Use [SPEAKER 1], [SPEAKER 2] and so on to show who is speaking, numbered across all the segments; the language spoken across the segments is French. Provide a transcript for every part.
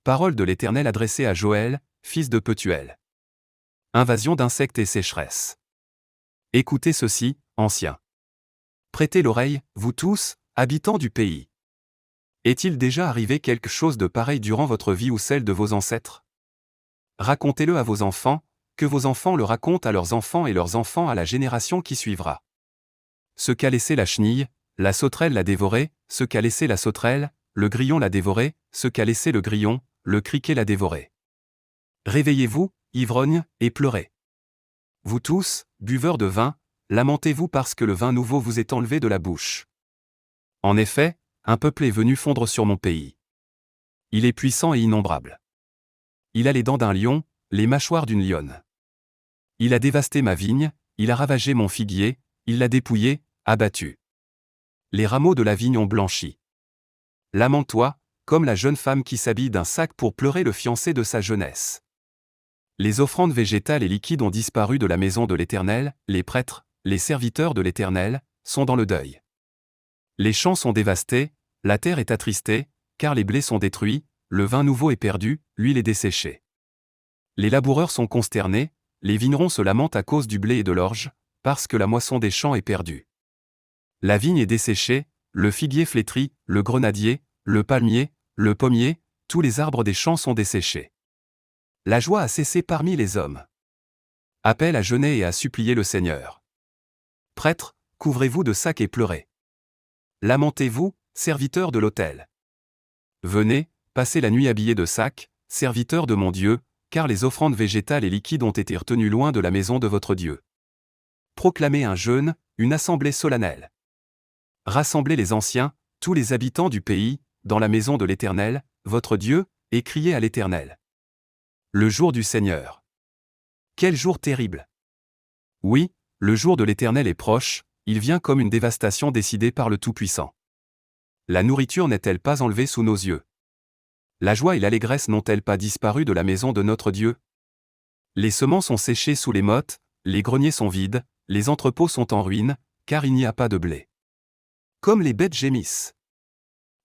[SPEAKER 1] Parole de l'Éternel adressée à Joël, fils de Pethuel. Invasion d'insectes et sécheresse. Écoutez ceci, anciens. Prêtez l'oreille, vous tous, habitants du pays. Est-il déjà arrivé quelque chose de pareil durant votre vie ou celle de vos ancêtres? Racontez-le à vos enfants, que vos enfants le racontent à leurs enfants et leurs enfants à la génération qui suivra. Ce qu'a laissé la chenille, la sauterelle l'a dévoré, ce qu'a laissé la sauterelle, le grillon l'a dévoré, ce qu'a laissé le grillon, le criquet l'a dévoré. Réveillez-vous, ivrognes, et pleurez. Vous tous, buveurs de vin, lamentez-vous parce que le vin nouveau vous est enlevé de la bouche. En effet, un peuple est venu fondre sur mon pays. Il est puissant et innombrable. Il a les dents d'un lion, les mâchoires d'une lionne. Il a dévasté ma vigne, il a ravagé mon figuier, il l'a dépouillé, abattu. Les rameaux de la vigne ont blanchi. Lamente-toi, comme la jeune femme qui s'habille d'un sac pour pleurer le fiancé de sa jeunesse. Les offrandes végétales et liquides ont disparu de la maison de l'Éternel, les prêtres, les serviteurs de l'Éternel, sont dans le deuil. Les champs sont dévastés, la terre est attristée, car les blés sont détruits, le vin nouveau est perdu, l'huile est desséchée. Les laboureurs sont consternés, les vignerons se lamentent à cause du blé et de l'orge, parce que la moisson des champs est perdue. La vigne est desséchée, le figuier flétri, le grenadier, le palmier, le pommier, tous les arbres des champs sont desséchés. La joie a cessé parmi les hommes. Appel à jeûner et à supplier le Seigneur. Prêtres, couvrez-vous de sacs et pleurez. Lamentez-vous, serviteurs de l'autel. Venez, passez la nuit habillés de sacs, serviteurs de mon Dieu, car les offrandes végétales et liquides ont été retenues loin de la maison de votre Dieu. Proclamez un jeûne, une assemblée solennelle. Rassemblez les anciens, tous les habitants du pays, dans la maison de l'Éternel, votre Dieu, et criez à l'Éternel. Le jour du Seigneur. Quel jour terrible! Oui, le jour de l'Éternel est proche, il vient comme une dévastation décidée par le Tout-Puissant. La nourriture n'est-elle pas enlevée sous nos yeux? La joie et l'allégresse n'ont-elles pas disparu de la maison de notre Dieu? Les semences sont séchées sous les mottes, les greniers sont vides, les entrepôts sont en ruine, car il n'y a pas de blé. Comme les bêtes gémissent.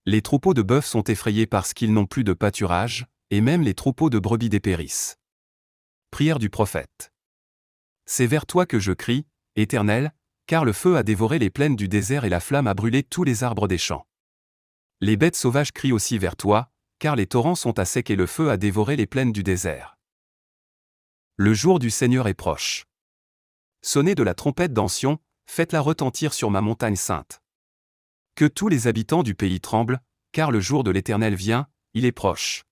[SPEAKER 1] Les troupeaux de bœufs sont effrayés parce qu'ils n'ont plus de pâturage, et même les troupeaux de brebis dépérissent. Prière du prophète. C'est vers toi que je crie, Éternel, car le feu a dévoré les plaines du désert et la flamme a brûlé tous les arbres des champs. Les bêtes sauvages crient aussi vers toi, car les torrents sont à sec et le feu a dévoré les plaines du désert. Le jour du Seigneur est proche. Sonnez de la trompette d'Sion, faites-la retentir sur ma montagne sainte. Que tous les habitants du pays tremblent, car le jour de l'Éternel vient, il est proche.